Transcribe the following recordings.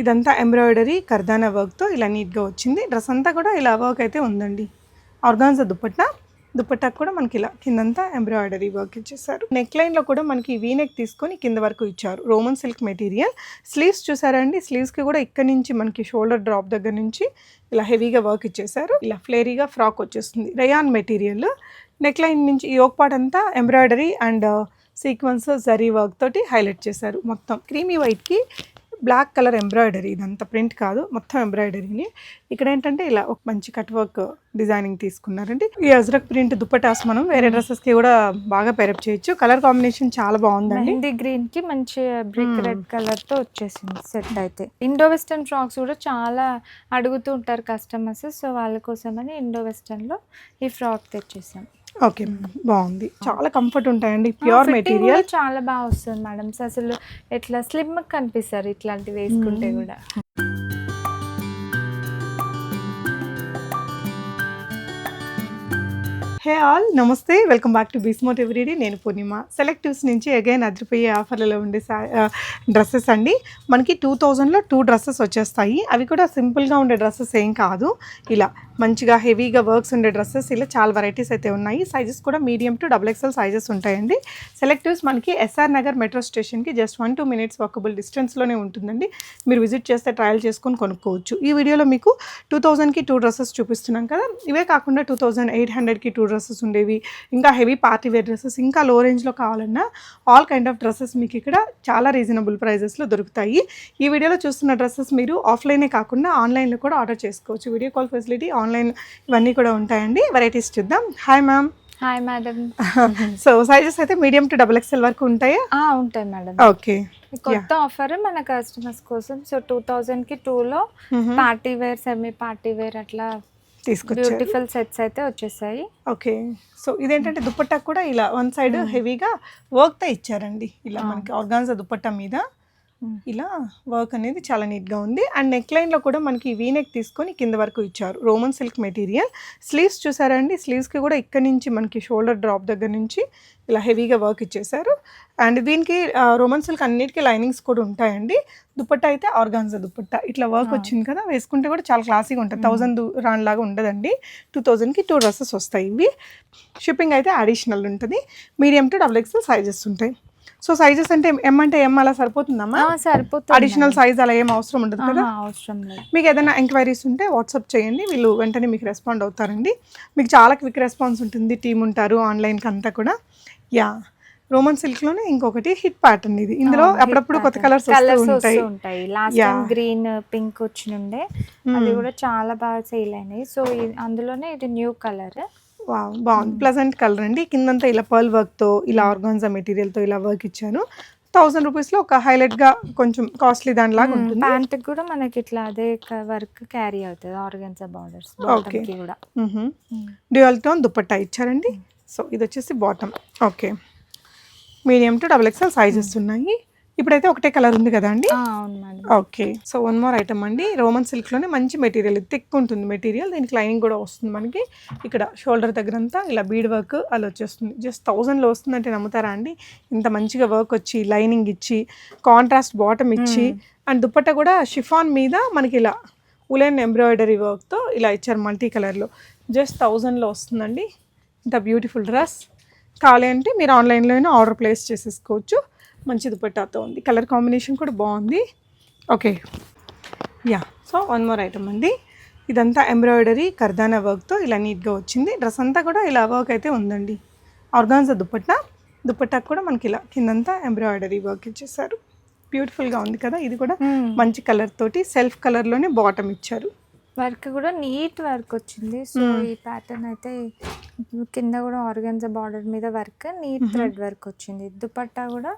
ఇదంతా ఎంబ్రాయిడరీ కర్దానా వర్క్తో ఇలా నీట్గా వచ్చింది. డ్రెస్ అంతా కూడా ఇలా వర్క్ అయితే ఉందండి. ఆర్గాన్జా దుపట్టాకు కూడా మనకి ఇలా కిందంతా ఎంబ్రాయిడరీ వర్క్ ఇచ్చేసారు. నెక్ లైన్లో కూడా మనకి వీ నెక్ తీసుకొని కింద వరకు ఇచ్చారు. Roman silk material. స్లీవ్స్ చూసారా అండి, స్లీవ్స్కి కూడా ఇక్కడ నుంచి మనకి షోల్డర్ డ్రాప్ దగ్గర నుంచి ఇలా హెవీగా వర్క్ ఇచ్చేసారు. ఇలా ఫ్లేరీగా ఫ్రాక్ వచ్చేస్తుంది. Rayon material. నెక్ లైన్ నుంచి ఈ యోక్ పార్ట్ అంతా embroidery and sequence zari work తోటి హైలైట్ చేశారు. మొత్తం క్రీమీ వైట్కి బ్లాక్ కలర్ ఎంబ్రాయిడరీ, ఇదంతా ప్రింట్ కాదు, మొత్తం ఎంబ్రాయిడరీని. ఇక్కడ ఏంటంటే ఇలా ఒక మంచి కట్ వర్క్ డిజైనింగ్ తీసుకున్నారండి. ఈ అజ్రక్ ప్రింట్ దుపట్టాస్ మనం వేరే డ్రెస్సెస్కి కూడా బాగా పేరప్ చేయొచ్చు. కలర్ కాంబినేషన్ చాలా బాగుందండి. మెహందీ గ్రీన్ కి మంచి బ్రిక్ రెడ్ కలర్ తో వచ్చేసింది సెట్. అయితే ఇండో వెస్టర్న్ ఫ్రాక్స్ కూడా చాలా అడుగుతూ ఉంటారు కస్టమర్స్, సో వాళ్ళ కోసమని ఇండో వెస్టర్న్ లో ఈ ఫ్రాక్ తెచ్చేసాం. ఓకే మేడం, బాగుంది. చాలా కంఫర్ట్ ఉంటాయండి. ప్యూర్ మెటీరియల్ చాలా బాగా వస్తుంది మేడం. అసలు ఎట్లా స్లిమ్ కనిపిస్తారు ఇట్లాంటివి వేసుకుంటే కూడా. హే ఆల్, నమస్తే, వెల్కమ్ బ్యాక్ టు బీస్మోట్ ఎవ్రీడే. నేను పూర్ణిమ. సెలెక్టివ్స్ నుంచి అగైన్ అదిరిపోయే ఆఫర్లలో ఉండే డ్రెస్సెస్ అండి. మనకి 2000లో 2 డ్రెస్సెస్ వచ్చేస్తాయి. అవి కూడా సింపుల్గా ఉండే డ్రెస్సెస్ ఏం కాదు, ఇలా మంచిగా హెవీగా వర్క్స్ ఉండే డ్రెస్సెస్. ఇలా చాలా వెరైటీస్ అయితే ఉన్నాయి. సైజెస్ కూడా మీడియం టు XXL సైజెస్ ఉంటాయండి. సెలెక్టివ్స్ మనకి ఎస్ఆర్ నగర్ మెట్రో స్టేషన్కి జస్ట్ 1-2 minutes వాకబుల్ డిస్టెన్స్లోనే ఉంటుందండి. మీరు విజిట్ చేస్తే ట్రయల్ చేసుకొని కొనుక్కోవచ్చు. ఈ వీడియోలో మీకు 2000కి 2 డ్రెస్సెస్ చూపిస్తున్నాం కదా. ఇవే కాకుండా 2800కి 2 డ్రెస్సెస్ ఉండేవి, ఇంకా హెవీ పార్టీ వేర్ డ్రెస్సెస్, ఇంకా లో రేంజ్లో కావాలన్నా ఆల్ కైండ్ ఆఫ్ డ్రెస్సెస్ మీకు ఇక్కడ చాలా రీజనబుల్ ప్రైజెస్లో దొరుకుతాయి. ఈ వీడియోలో చూస్తున్న డ్రెస్సెస్ మీరు ఆఫ్లైనే కాకుండా ఆన్లైన్లో కూడా ఆర్డర్ చేసుకోవచ్చు. వీడియో కాల్ ఫెసిలిటీ, ఆన్లైన్ ఇవన్నీ కూడా ఉంటాయండి. వెరైటీస్ చూద్దాం. Hi ma'am. Hi madam. So sizes అయితే మీడియం టు XXL వరకు ఉంటాయా? ఉంటాయి మేడం. ఓకే, కొత్త ఆఫర్ మన కస్టమర్స్ కోసం. సో 2000కి 2లో party wear, semi party wear అట్లా తీసుకొచ్చారు. బ్యూటిఫుల్ సెట్స్ అయితే వచ్చేసాయి. ఓకే, సో ఇదేంటంటే దుపట్టా కూడా ఇలా వన్ సైడ్ హెవీగా వర్క్తో ఇచ్చారండి. ఇలా మనకి ఆర్గాన్జా దుపట్టా మీద ఇలా వర్క్ అనేది చాలా నీట్గా ఉంది. అండ్ నెక్ లైన్లో కూడా మనకి వీ నెక్ తీసుకొని కింద వరకు ఇచ్చారు. Roman silk material. స్లీవ్స్ చూసారా అండి, స్లీవ్స్కి కూడా ఇక్కడ నుంచి మనకి షోల్డర్ డ్రాప్ దగ్గర నుంచి ఇలా హెవీగా వర్క్ ఇచ్చేసారు. అండ్ దీనికి రోమన్ సిల్క్ అన్నిటికీ లైనింగ్స్ కూడా ఉంటాయండి. దుపట్టా అయితే ఆర్గాన్జా దుపట్టా ఇట్లా వర్క్ వచ్చింది కదా, వేసుకుంటే కూడా చాలా క్లాసీగా ఉంటుంది. 1000 రాన్ లాగా ఉండదండి. 2000కి 2 డ్రెస్సెస్ వస్తాయి. ఇవి షిప్పింగ్ అయితే అడిషనల్ ఉంటుంది. మీడియం టు XXL సైజెస్ ఉంటాయి. సో సైజెస్ అంటే ఎం అంటే ఎం అలా సరిపోతుందమ్మా? సరిపోతుంది. అడిషనల్ సైజ్ అలా ఏం అవసరం ఉండదు కదా? అవసరం లేదు. మీకు ఏదైనా ఎంక్వైరీస్ ఉంటే వాట్సాప్ చేయండి, వీళ్ళు వెంటనే మీకు రెస్పాండ్ అవుతారండి. మీకు చాలా క్విక్ రెస్పాన్స్ ఉంటుంది. టీమ్ ఉంటారు ఆన్లైన్కి అంతా కూడా. యా, రోమన్ సిల్క్లోనే ఇంకొకటి హిట్ ప్యాటర్న్ ఇది. ఇందులో అప్పుడప్పుడు కొత్త కలర్స్ ఉంటాయి. లాస్ట్ టైం గ్రీన్, పింక్ వచ్చినుండే, అది కూడా చాలా బాగా సేల్ అయినాయి. సో అందులోనే ఇది న్యూ కలర్. వావ్, బాగుంది. ప్లెజెంట్ కలర్ అండి. కిందంతా ఇలా పర్ల్ వర్క్తో, ఇలా ఆర్గాన్జా మెటీరియల్తో ఇలా వర్క్ ఇచ్చాను. 1000 రూపీస్లో ఒక హైలైట్గా కొంచెం కాస్ట్లీ దానిలాగా ఉంటుంది. ప్యాంట్ కూడా మనకి ఇట్లా అదే వర్క్ క్యారీ అవుతుంది. Organza borders. Okay, dual tone dupatta ఇచ్చారండి. సో ఇది వచ్చేసి bottom. Okay, medium to XXL sizes ఉన్నాయి. ఇప్పుడైతే ఒకటే కలర్ ఉంది కదా అండి? Okay, so one more item అండి. రోమన్ సిల్క్లోనే మంచి మెటీరియల్, థిక్ ఉంటుంది మెటీరియల్. దీనికి లైనింగ్ కూడా వస్తుంది మనకి. ఇక్కడ షోల్డర్ దగ్గరంతా ఇలా బీడ్ వర్క్ అలా వచ్చేస్తుంది. జస్ట్ 1000లో వస్తుందంటే నమ్ముతారా అండి? ఇంత మంచిగా వర్క్ వచ్చి, లైనింగ్ ఇచ్చి, కాంట్రాస్ట్ బాటమ్ ఇచ్చి, అండ్ దుపట్టా కూడా షిఫాన్ మీద మనకి ఇలా ఉలెన్ ఎంబ్రాయిడరీ వర్క్తో ఇలా ఇచ్చారు మల్టీ కలర్లో. జస్ట్ 1000లో వస్తుందండి. ఇంత బ్యూటిఫుల్ డ్రెస్ కావాలి అంటే మీరు ఆన్లైన్లోనే ఆర్డర్ ప్లేస్ చేసేసుకోవచ్చు. మంచి దుపట్టాతో ఉంది. కలర్ కాంబినేషన్ కూడా బాగుంది. Okay, yeah, so one more item అండి. ఇదంతా ఎంబ్రాయిడరీ కర్దానా వర్క్తో ఇలా నీట్గా వచ్చింది. డ్రెస్ అంతా కూడా ఇలా వర్క్ అయితే ఉందండి. ఆర్గాన్జా దుపట్టాకు కూడా మనకి ఇలా కిందంతా ఎంబ్రాయిడరీ వర్క్ ఇచ్చేసారు. బ్యూటిఫుల్గా ఉంది కదా. ఇది కూడా మంచి కలర్ తోటి సెల్ఫ్ కలర్లోనే బాటమ్ ఇచ్చారు. వర్క్ కూడా నీట్ వర్క్ వచ్చింది. సో ఈ ప్యాటర్న్ అయితే కింద కూడా ఆర్గాన్జా బార్డర్ మీద వర్క్, నీట్ థ్రెడ్ వర్క్ వచ్చింది. దుపట్టా కూడా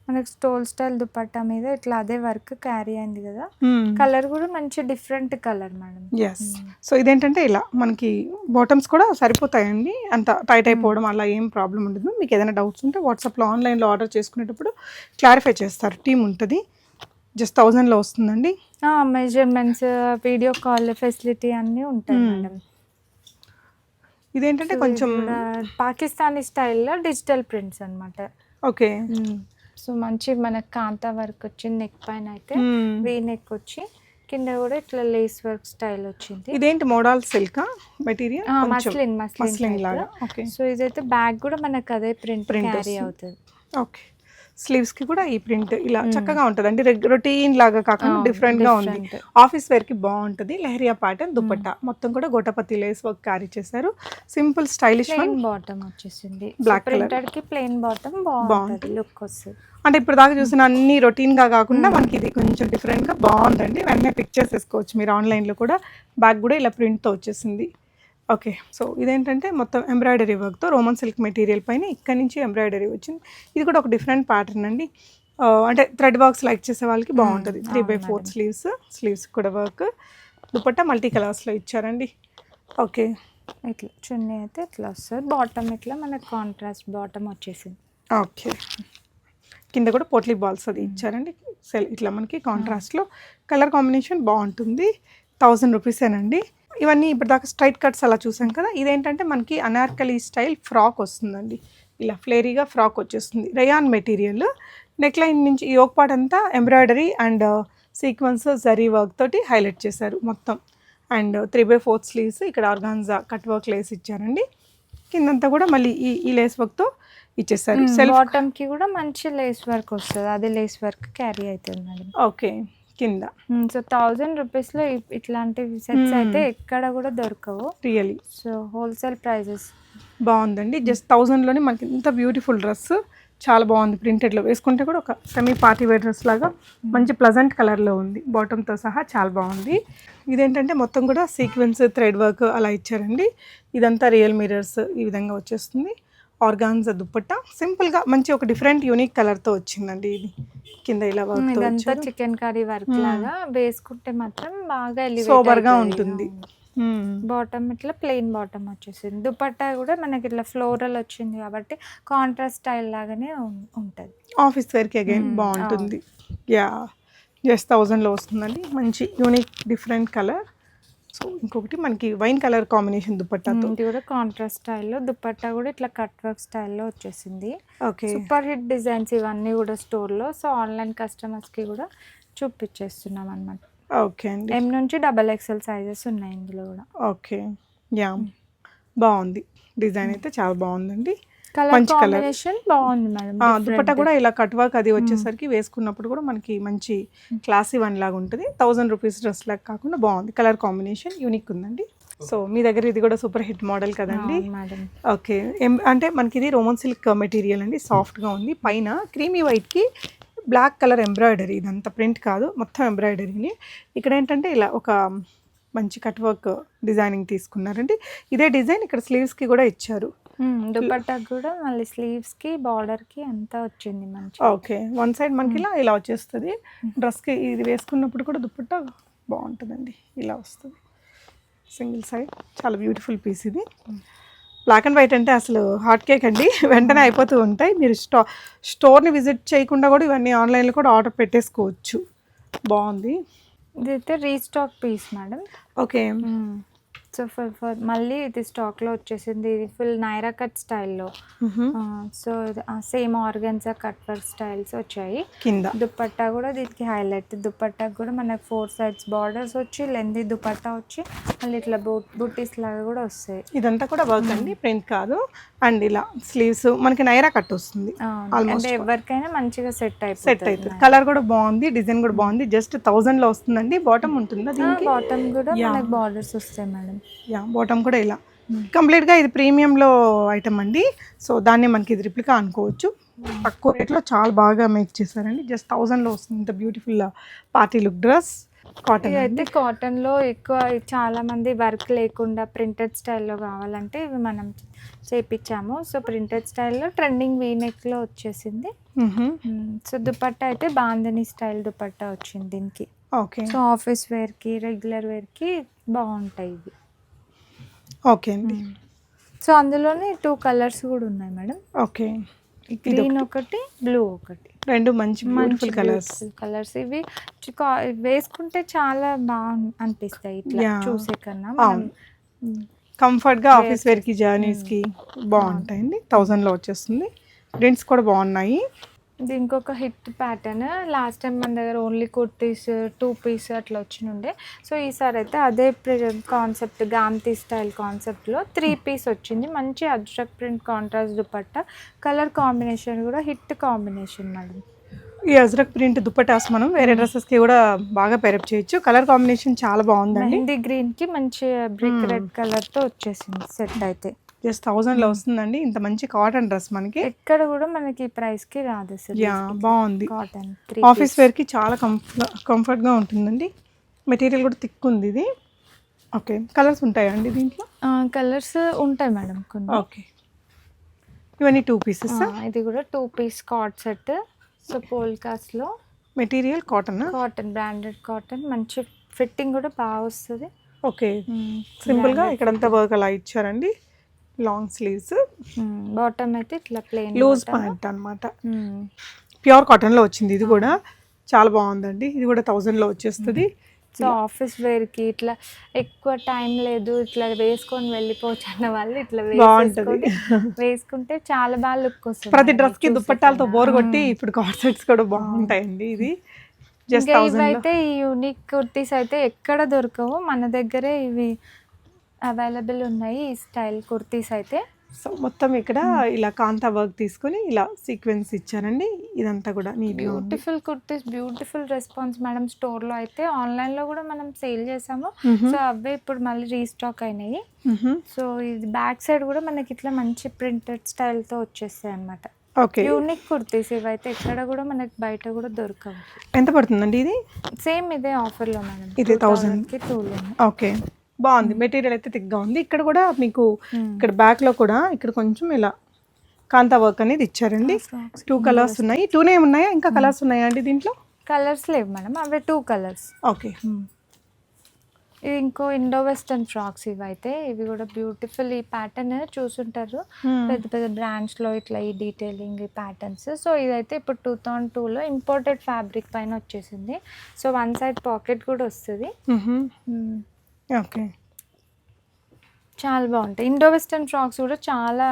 మనకి స్టోల్ స్టైల్ దుపట్టా మీద ఇట్లా అదే వర్క్ క్యారీ అయింది కదా. కలర్ కూడా మంచి different colour madam. Yes, so ఇదేంటంటే ఇలా మనకి బాటమ్స్ కూడా సరిపోతాయండి. అంత టైట్ అయిపోవడం అలా ఏం ప్రాబ్లం ఉండదు. మీకు ఏదైనా డౌట్స్ ఉంటే వాట్సాప్లో ఆన్లైన్లో ఆర్డర్ చేసుకునేటప్పుడు క్లారిఫై చేస్తారు, టీమ్ ఉంటుంది. జస్ట్ 1000లో వస్తుందండి. మెజర్మెంట్స్, వీడియో కాల్ ఫెసిలిటీ అన్నీ ఉంటాయి మేడం. ఇదేంటంటే కొంచెం పాకిస్తానీ స్టైల్లో డిజిటల్ ప్రింట్స్ అనమాట. ఓకే, సో మంచి మనకు కాంతా వర్క్ వచ్చింది, నెక్ పైన అయితే వీ నెక్ వచ్చి కింద కూడా ఇట్లా లేస్ వర్క్ స్టైల్ వచ్చింది. ఇదేంటి మోడల్ సిల్క్ మెటీరియల్? మస్లిన్ లాగా. ఓకే. సో ఇదైతే బ్యాగ్ కూడా మనకు అదే ప్రింట్ క్యారీ అవుతుంది. ఓకే. స్లీవ్స్ కి కూడా ఈ ప్రింట్ ఇలా చక్కగా ఉంటుంది అండి, రొటీన్ లాగా కాకుండా డిఫరెంట్ గా ఉంది. ఆఫీస్ వేర్ కి బాగుంటది. లెహరియా ప్యాటర్న్ దుపట్టా మొత్తం కూడా గోటపతి లేస్ వర్క్ క్యారీ చేశారు. సింపుల్ స్టైలిష్ బాటమ్ వచ్చేసింది, బ్లాక్ ప్రింటెడ్ కి ప్లెయిన్ బాటమ్ బాగుంటుంది, లుక్ వస్తుంది. అంటే ఇప్పుడు దాకా చూసిన అన్ని రొటీన్ గా కాకుండా మనకి ఇది కొంచెం డిఫరెంట్ గా బాగుందండి. వెంటనే పిక్చర్స్ వేసుకోవచ్చు మీరు ఆన్లైన్ లో కూడా. బ్యాగ్ కూడా ఇలా ప్రింట్ తో వచ్చేసింది. ఓకే. సో ఇదేంటంటే మొత్తం ఎంబ్రాయిడరీ వర్క్తో రోమన్ సిల్క్ మెటీరియల్ పైన ఇక్కడ నుంచి ఎంబ్రాయిడరీ వచ్చింది. ఇది కూడా ఒక డిఫరెంట్ ప్యాటర్న్ అండి. అంటే థ్రెడ్ వర్క్స్ లైక్ చేసే వాళ్ళకి బాగుంటుంది. 3/4 స్లీవ్స్ కూడా వర్క్. దుపట్టా మల్టీ కలర్స్లో ఇచ్చారండి. ఓకే. ఇట్లా చున్నీ అయితే ఇట్లా వస్తుంది, బాటమ్ ఇట్లా మనకు కాంట్రాస్ట్ బాటమ్ వచ్చేసింది. ఓకే. కింద కూడా పోట్లీ బాల్స్ అది ఇచ్చారండి. ఇట్లా మనకి కాంట్రాస్ట్లో కలర్ కాంబినేషన్ బాగుంటుంది. 1000 రూపీసేనండి. ఇవన్నీ ఇప్పటిదాకా స్ట్రైట్ కట్స్ అలా చూసాం కదా. ఇదేంటంటే మనకి అనార్కలి స్టైల్ ఫ్రాక్ వస్తుందండి. ఇలా ఫ్లేరీగా ఫ్రాక్ వచ్చేస్తుంది. Rayon material. నెక్ లైన్ నుంచి ఈ యోక్ పార్ట్ అంతా embroidery and sequence zari work తోటి హైలైట్ చేశారు మొత్తం. అండ్ 3/4 స్లీవ్స్ ఇక్కడ ఆర్గాన్జా కట్ వర్క్ లేస్ ఇచ్చారండి. కిందంతా కూడా మళ్ళీ ఈ లేస్ వర్క్తో ఇచ్చేసారు. బాటమ్ కి కూడా మంచి లేస్ వర్క్ వస్తుంది, అది లేస్ వర్క్ క్యారీ అవుతుంది మేడం. ఓకే. కింద సో 1000 రూపీస్లో ఇట్లాంటి సెట్స్ అయితే ఎక్కడ కూడా దొరకవు రియలీ. సో హోల్సేల్ ప్రైజెస్ బాగుందండి. జస్ట్ 1000లోనే మనకి ఇంత బ్యూటిఫుల్ డ్రెస్ చాలా బాగుంది. ప్రింటెడ్లో వేసుకుంటే కూడా ఒక సెమీ పార్టీ వేర్ డ్రెస్ లాగా మంచి ప్లజెంట్ కలర్లో ఉంది, బాటంతో సహా చాలా బాగుంది. ఇదేంటంటే మొత్తం కూడా సీక్వెన్స్ థ్రెడ్ వర్క్ అలా ఇచ్చారండి. ఇదంతా రియల్ మిరర్స్ ఈ విధంగా వచ్చేస్తుంది. ఆర్గాన్జా దుపట్టా సింపుల్గా మంచి ఒక డిఫరెంట్ యూనిక్ కలర్తో వచ్చిందండి. ఇది కింద ఇలా వర్క్ ఇదంతా చికెన్ కర్రీ వర్క్ లాగా వేసుకుంటే మాత్రం బాగా సోబర్గా ఉంటుంది. బాటమ్ ఇట్లా ప్లెయిన్ బాటమ్ వచ్చేసింది. దుపట్టా కూడా మనకి ఇట్లా ఫ్లోరల్ వచ్చింది కాబట్టి కాంట్రాస్ట్ స్టైల్ లాగానే ఉంటుంది. ఆఫీస్ వేర్కి అగైన్ బాగుంటుంది. యా, జస్ట్ 1000లో వస్తుందండి. మంచి యూనిక్ డిఫరెంట్ కలర్. సో ఇంకొకటి మనకి వైన్ కలర్ కాంబినేషన్ దుపట్టాతో, ఇది కూడా కాంట్రాస్ట్ స్టైల్లో దుపట్టా కూడా ఇట్లా కట్ వర్క్ స్టైల్లో వచ్చేసింది. ఓకే. సూపర్ హిట్ డిజైన్స్ ఇవన్నీ కూడా స్టోర్లో. సో ఆన్లైన్ కస్టమర్స్కి కూడా చూపించేస్తున్నాం అనమాట. ఓకే అండి. M నుంచి XXL సైజెస్ ఉన్నాయి ఇందులో కూడా. ఓకే. యా, బాగుంది. డిజైన్ అయితే చాలా బాగుందండి. కలర్ కాంబినేషన్ బాగుంది మేడం. దుపట్టా కూడా ఇలా కట్ వర్క్ అది వచ్చేసరికి వేసుకున్నప్పుడు కూడా మనకి మంచి క్లాసీ వన్ లాగా ఉంటుంది. 1000 రూపీస్ డ్రెస్ లాగా కాకుండా బాగుంది. కలర్ కాంబినేషన్ యూనిక్ ఉందండి. సో మీ దగ్గర ఇది కూడా సూపర్ హిట్ మోడల్ కదండి. ఓకే. అంటే మనకి ఇది రోమన్ సిల్క్ మెటీరియల్ అండి, సాఫ్ట్గా ఉంది. పైన క్రీమీ వైట్కి బ్లాక్ కలర్ ఎంబ్రాయిడరీ, ఇదంతా ప్రింట్ కాదు మొత్తం ఎంబ్రాయిడరీని. ఇక్కడ ఏంటంటే ఇలా ఒక మంచి కట్ వర్క్ డిజైనింగ్ తీసుకున్నారండి. ఇదే డిజైన్ ఇక్కడ స్లీవ్స్కి కూడా ఇచ్చారు. దుపట్టా కూడా మళ్ళీ స్లీవ్స్కి బార్డర్కి అంతా వచ్చింది మంచి. ఓకే. వన్ సైడ్ మనకి ఇలా వచ్చేస్తుంది. డ్రెస్కి ఇది వేసుకున్నప్పుడు కూడా దుపట్టా బాగుంటుందండి, ఇలా వస్తుంది సింగిల్ సైడ్. చాలా బ్యూటిఫుల్ పీస్ ఇది. బ్లాక్ అండ్ వైట్ అంటే అసలు హాట్ కేక్ అండి, వెంటనే అయిపోతూ ఉంటాయి. మీరు స్టోర్ని విజిట్ చేయకుండా కూడా ఇవన్నీ ఆన్లైన్లో కూడా ఆర్డర్ పెట్టేసుకోవచ్చు. బాగుంది. ఇదైతే restock piece madam. Okay. So మళ్ళీ ఇది స్టాక్లో వచ్చేసింది. ఇది ఫుల్ నైరా కట్ స్టైల్లో. So same organza cut work styles వచ్చాయి. కింద దుపట్టా కూడా దీనికి హైలైట్. దుపట్టా కూడా మనకు 4 sides బార్డర్స్ వచ్చి లెంది దుపట్టా వచ్చి మళ్ళీ ఇట్లా బూటీస్ లాగా కూడా వస్తాయి. ఇదంతా కూడా వర్క్ అండి, ప్రింట్ కాదు. అండ్ ఇలా స్లీవ్స్ మనకి నైరా కట్ వస్తుంది. అంటే ఎవరికైనా మంచిగా సెట్ అవుతుంది. కలర్ కూడా బాగుంది, డిజైన్ కూడా బాగుంది. జస్ట్ 1000లో వస్తుందండి. బాటమ్ ఉంటుందా దీనికి? బాటమ్ కూడా మనకి బార్డర్స్ వస్తాయి మేడం. యా, బాటమ్ కూడా ఇలా కంప్లీట్గా ఇది ప్రీమియంలో ఐటమ్ అండి. సో దాన్ని మనకి ఇది రిప్లికా అనుకోవచ్చు. తక్కువ రేట్లో చాలా బాగా మేక్ చేశారండి. జస్ట్ 1000లో వస్తుంది ఇంత beautiful party look dress. Cotton అయితే కాటన్లో ఎక్కువ చాలా మంది వర్క్ లేకుండా ప్రింటెడ్ స్టైల్లో కావాలంటే ఇవి మనం చేపించాము. సో ప్రింటెడ్ స్టైల్లో ట్రెండింగ్ వీనెక్లో వచ్చేసింది. సో దుపట్టా అయితే బాందని స్టైల్ దుపట్టా వచ్చింది దీనికి. ఓకే. సో ఆఫీస్ వేర్కి రెగ్యులర్ వేర్కి బాగుంటాయి ఇవి. ఓకే అండి. సో అందులోనే 2 కలర్స్ కూడా ఉన్నాయి మేడం. ఓకే. గ్రీన్ ఒకటి, బ్లూ ఒకటి, రెండు మంచి బ్యూటిఫుల్ కలర్స్. ఇవి వేసుకుంటే చాలా బాగా అనిపిస్తాయి ఇట్లా చూసే కన్నా. కంఫర్ట్గా ఆఫీస్ వేర్కి జర్నీస్కి బాగుంటాయండి. 1000లో వచ్చేస్తుంది. ప్రింట్స్ కూడా బాగున్నాయి. ఇది ఇంకొక హిట్ ప్యాటర్న్. లాస్ట్ టైం మన దగ్గర ఓన్లీ కుర్తీస్ 2 పీస్ అట్లా వచ్చినుండే. సో ఈసారి అయితే అదే కాన్సెప్ట్ గామ్తీ స్టైల్ కాన్సెప్ట్లో 3 పీస్ వచ్చింది. మంచి ajrak print contrast dupatta, colour combination కూడా హిట్ కాంబినేషన్ మేడం. ఈ అజ్రక్ ప్రింట్ దుపట్టాస్ మనం వేరే డ్రెస్సెస్కి కూడా బాగా పేరప్ చేయొచ్చు. కలర్ కాంబినేషన్ చాలా బాగుందండి. మెహందీ గ్రీన్కి మంచి బ్రిక్ రెడ్ కలర్తో వచ్చేసింది సెట్ అయితే. జస్ట్ 1000లో వస్తుందండి ఇంత మంచి కాటన్ డ్రెస్ మనకి. ఎక్కడ కూడా మనకి ప్రైస్కి రాదు అసలు. యా బాగుంది. కాటన్ ఆఫీస్ వేర్కి చాలా కంఫర్ట్గా ఉంటుందండి. మెటీరియల్ కూడా థిక్ ఉంది ఇది. ఓకే, కలర్స్ ఉంటాయండి దీంట్లో? కలర్స్ ఉంటాయి మేడం కొన్ని. ఓకే, ఇవన్నీ 2 పీసెస్. ఇది కూడా 2 పీస్ కార్డ్ సెట్. సో పోల్కాస్లో material cotton. Cotton branded cotton, మంచి ఫిట్టింగ్ కూడా బాగా వస్తుంది. ఓకే, సింపుల్గా ఇక్కడంతా వర్క్ అలా ఇచ్చారండి. లాంగ్ స్లీవ్స్, బాటమ్ అయితే ఇట్లా ప్లెయిన్ లూజ్ ప్యాంట్ అనమాట. ప్యూర్ కాటన్లో వచ్చింది. ఇది కూడా చాలా బాగుందండి. ఇది కూడా 1000లో వచ్చేస్తుంది. సో ఆఫీస్ వేర్కి ఇట్లా ఎక్కువ టైం లేదు, ఇట్లా వేసుకొని వెళ్ళిపోవచ్చు అన్న వాళ్ళు ఇట్లా బాగుంటుంది. వేసుకుంటే చాలా బాగా లుక్ వస్తుంది. ప్రతి డ్రెస్కి దుప్పట్టాలతో బోర్ కొట్టి ఇప్పుడు కార్డ్ సెట్స్ కూడా బాగుంటాయండి. ఇది జస్ట్ 1000. ఇవైతే ఈ యూనిక్ కుర్తీస్ అయితే ఎక్కడ దొరకవు, మన దగ్గరే ఇవి అవైలబుల్ ఉన్నాయి. ఈ స్టైల్ కుర్తీస్ అయితే సో మొత్తం ఇక్కడ ఇలా కాంతా వర్క్ తీసుకొని ఇలా సీక్వెన్స్ ఇచ్చారండి. ఇదంతా కూడా beautiful kurtis, beautiful response madam. స్టోర్లో అయితే, ఆన్లైన్లో కూడా మనం సేల్ చేసాము. సో అవే ఇప్పుడు మళ్ళీ రీస్టాక్ అయినాయి. సో ఇది బ్యాక్ సైడ్ కూడా మనకి ఇట్లా మంచి ప్రింటెడ్ స్టైల్తో వచ్చేస్తాయి అనమాట. ఓకే, యూనిక్ కుర్తీస్ ఇవైతే ఎక్కడ కూడా మనకి బయట కూడా దొరకవు. ఎంత పడుతుందండి ఇది? సేమ్ ఇదే ఆఫర్లో మేడం, ఇది 1000కి 2. ఓకే, బాగుంది. మెటీరియల్ అయితే థిక్గా ఉంది. ఇక్కడ కూడా మీకు ఇక్కడ బ్యాక్లో కూడా ఇక్కడ కొంచెం ఇలా కాంతా వర్క్ అనేది ఇచ్చారండి. 2 కలర్స్ ఉన్నాయి. 2నే ఉన్నాయా? ఇంకా కలర్స్ ఉన్నాయా అండి దీంట్లో? కలర్స్ లేవు మేడం, అవే 2 కలర్స్. ఓకే, ఇది ఇంకో ఇండో వెస్టర్న్ ఫ్రాక్స్. ఇవైతే ఇవి కూడా బ్యూటిఫుల్. ఈ ప్యాటర్న్ చూసుంటారు పెద్ద పెద్ద బ్రాండ్స్లో ఇట్లా ఈ డీటెయిలింగ్ ఈ ప్యాటర్న్స్. సో ఇదైతే ఇప్పుడు 2002లో ఇంపోర్టెడ్ ఫ్యాబ్రిక్ పైన వచ్చేసింది. సో 1 సైడ్ పాకెట్ కూడా వస్తుంది. ఓకే, చాలా బాగుంటాయి. ఇండో వెస్టర్న్ ఫ్రాక్స్ కూడా చాలా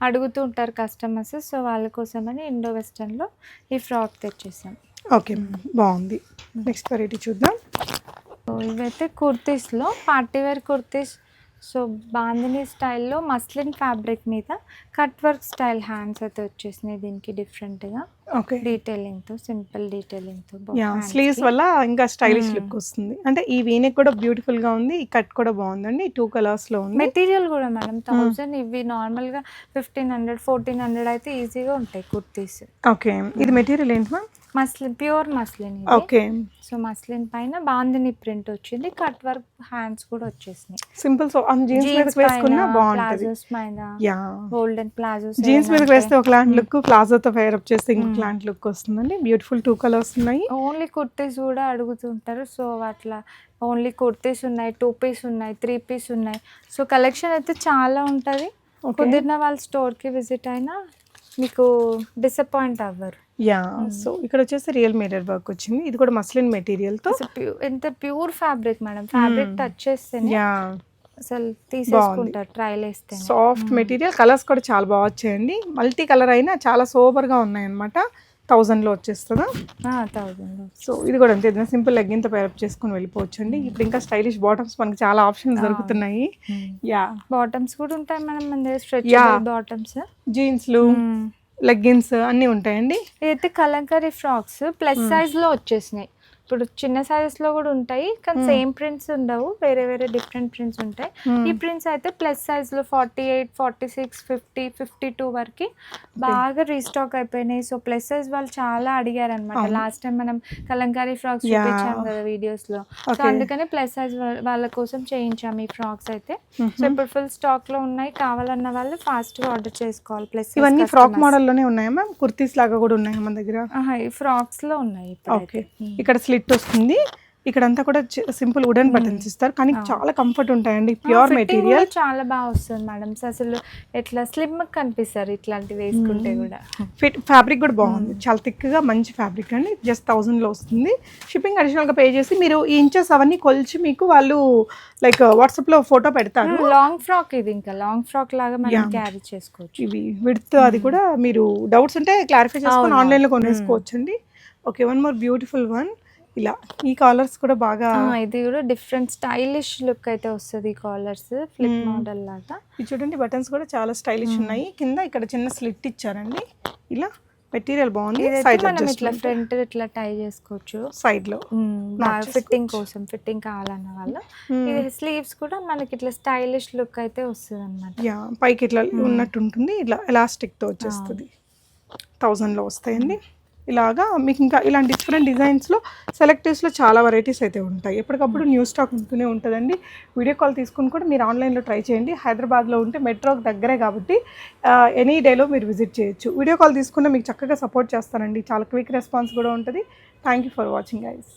అడుగుతూ ఉంటారు కస్టమర్స్. సో వాళ్ళ కోసమని ఇండో వెస్టర్న్లో ఈ ఫ్రాక్ తెచ్చేసాం. ఓకే, బాగుంది. నెక్స్ట్ వెరైటీ చూద్దాం. సో ఇవైతే కుర్తీస్లో party wear kurtis. So bandhani స్టైల్లో మస్లిన్ ఫ్యాబ్రిక్ మీద కట్ వర్క్ స్టైల్ హ్యాండ్స్ అయితే వచ్చేసినాయి దీనికి డిఫరెంట్గా. ఓకే, డీటెయిలింగ్తో, సింపుల్ డీటెయిలింగ్తో. స్లీవ్స్ వల్ల ఇంకా స్టైలిష్ లుక్ వస్తుంది. అంటే ఈ వీనెక్ కూడా బ్యూటిఫుల్ గా ఉంది. ఈ కట్ కూడా బాగుందండి. 2 కలర్స్ లో ఉంది. మెటీరియల్ కూడా మేడం 1000. ఇవి నార్మల్గా 1500 1400 అయితే ఈజీగా ఉంటాయి కుర్తీస్. ఓకే, ఇది మెటీరియల్ ఏంటి ma'am? Muslin, pure muslin. Okay, so muslin పైన బాందిని ప్రింట్ వచ్చింది. కట్ వర్క్ హ్యాండ్స్ కూడా వచ్చేసినాయి. సింపుల్. సో జీన్స్ మీద వేసుకున్నా బాగుంటది. ప్లాజోస్ పైన గోల్డెన్ ప్లాజోస్ జీన్స్ మీద వేస్తే ఒకలాంటి లుక్, ప్లాజోతో ఫైర్ అప్ చేస్తే ఇంకొకలాంటి లుక్ వస్తుందండి. బ్యూటిఫుల్ 2 కలర్స్ ఉన్నాయి. ఓన్లీ కుర్తీస్ కూడా అడుగుతుంటారు. సో అట్లా ఓన్లీ కుర్తీస్ ఉన్నాయి, 2 పీస్ ఉన్నాయి, 3 పీస్ ఉన్నాయి. సో కలెక్షన్ అయితే చాలా ఉంటుంది. కుదిరిన వాళ్ళ స్టోర్కి విజిట్ అయినా మీకు డిసప్పాయింట్ అవ్వరు. సో ఇక్కడ వచ్చేసి రియల్ మిర్రర్ వర్క్ వచ్చింది. ఇది కూడా మస్లిన్ మెటీరియల్ తో. ఎంత pure fabric madam. Fabric touch చేస్తేనే అసలు తీసేసుకుంటారు ట్రైల్ వేస్తే. Soft material. కలర్స్ కూడా చాలా బాగా వచ్చాయండి. మల్టీ కలర్ అయినా చాలా సూపర్ గా ఉన్నాయి అనమాట. 1000లో వచ్చేస్తుందా? 1000లో. సో ఇది కూడా అంతే, సింపుల్ లెగ్గిన్తో పేరప్ చేసుకుని వెళ్ళిపోవచ్చు అండి. ఇప్పుడు ఇంకా స్టైలిష్ బాటమ్స్ మనకి చాలా ఆప్షన్స్ దొరుకుతున్నాయి. బాటమ్స్ కూడా ఉంటాయి మేడం మన దగ్గర. స్ట్రెచబుల్ బాటమ్స్, జీన్స్లు, లెగ్గిన్స్ అన్నీ ఉంటాయండి. ఇదైతే కలంకారీ ఫ్రాక్స్ ప్లస్ సైజ్లో వచ్చేసినాయి. ఇప్పుడు చిన్న సైజెస్లో కూడా ఉంటాయి, కానీ సేమ్ ప్రింట్స్ ఉండవు, వేరే వేరే డిఫరెంట్ ప్రింట్స్ ఉంటాయి. ఈ ప్రింట్స్ అయితే ప్లస్ సైజ్లో 48, 46, 50, 52 వరకు బాగా రీస్టాక్ అయిపోయినాయి. సో ప్లస్ సైజ్ వాళ్ళు చాలా అడిగారు అనమాట. లాస్ట్ టైం మనం కలంకారీ ఫ్రాక్స్ చూపించాం కదా వీడియోస్లో. సో అందుకని ప్లస్ సైజ్ వాళ్ళ కోసం చేయించాము ఈ ఫ్రాక్స్ అయితే. సో ఇప్పుడు ఫుల్ స్టాక్లో ఉన్నాయి. కావాలన్న వాళ్ళు ఫాస్ట్గా ఆర్డర్ చేసుకోవాలి. ప్లస్ ఇవన్నీ ఫ్రాక్ మోడల్లోనే ఉన్నాయా మ్యామ్? కుర్తీస్ లాగా కూడా ఉన్నాయా మన దగ్గర? ఈ ఫ్రాక్స్లో ఉన్నాయి. ఓకే, ఇక్కడ స్లిట్ వస్తుంది. ఇక్కడంతా కూడా సింపుల్ వుడెన్ బటన్స్ ఇస్తారు కానీ చాలా కంఫర్ట్ ఉంటాయండి, ప్యూర్ మెటీరియల్. చాలా బాగా వస్తుంది మేడం, అసలు ఎట్లా స్లిమ్ కనిపిస్తారు ఇట్లాంటివి వేసుకుంటే కూడా. ఫ్యాబ్రిక్ కూడా బాగుంది, చాలా థిక్గా మంచి ఫ్యాబ్రిక్ అండి. జస్ట్ 1000లో వస్తుంది. షిప్పింగ్ అడిషనల్గా పే చేసి మీరు ఈ ఇంచెస్ అవన్నీ కొలిచి మీకు వాళ్ళు లైక్ వాట్సాప్లో ఫోటో పెడతారు. లాంగ్ ఫ్రాక్ ఇది, ఇంకా లాంగ్ ఫ్రాక్ లాగా మనం క్యారీ చేసుకోవచ్చు. ఇవి విడ్త్ అది కూడా మీరు డౌట్స్ ఉంటే క్లారిఫై చేసుకొని ఆన్లైన్లో కొనేసుకోవచ్చు అండి. Okay, one more beautiful one. ఇలా ఈ కాలర్స్ కూడా బాగా, ఇది కూడా డిఫరెంట్ స్టైలిష్ లుక్ అయితే వస్తుంది. ఈ కాలర్స్ ఫ్లిప్ మోడల్ లాగా. ఇది చూడండి, బటన్స్ కూడా చాలా స్టైలిష్ ఉన్నాయి. కింద ఇక్కడ చిన్న స్లిట్ ఇచ్చారండి. ఇలా మెటీరియల్ బాగుంది. సైడ్ మనం ఇట్లా ఫ్రంట్ ఇట్లా టై చేసుకోవచ్చు సైడ్ లో ఫిట్టింగ్ కోసం, ఫిట్టింగ్ కావాలన్న వాళ్ళు. ఇది స్లీవ్స్ కూడా మనకి ఇట్లా స్టైలిష్ లుక్ అయితే వస్తుంది అన్నమాట. యా, పైకి ఇట్లా ఉన్నట్టు ఉంటుంది. ఇట్లా ఎలాస్టిక్ తో వచ్చేస్తుంది. 1000లో వస్తాయండి. ఇలాగా మీకు ఇంకా ఇలాంటి డిఫరెంట్ డిజైన్స్లో సెలెక్టివ్స్లో చాలా వెరైటీస్ అయితే ఉంటాయి. ఎప్పటికప్పుడు న్యూ స్టాక్ ఉంటూనే ఉంటుందండి. వీడియో కాల్ తీసుకుని కూడా మీరు ఆన్లైన్లో ట్రై చేయండి. హైదరాబాద్లో ఉంటే మెట్రోకి దగ్గరే కాబట్టి ఎనీ డేలో మీరు విజిట్ చేయొచ్చు. వీడియో కాల్ తీసుకున్న మీకు చక్కగా సపోర్ట్ చేస్తానండి. చాలా క్విక్ రెస్పాన్స్ కూడా ఉంటుంది. Thank you for watching guys.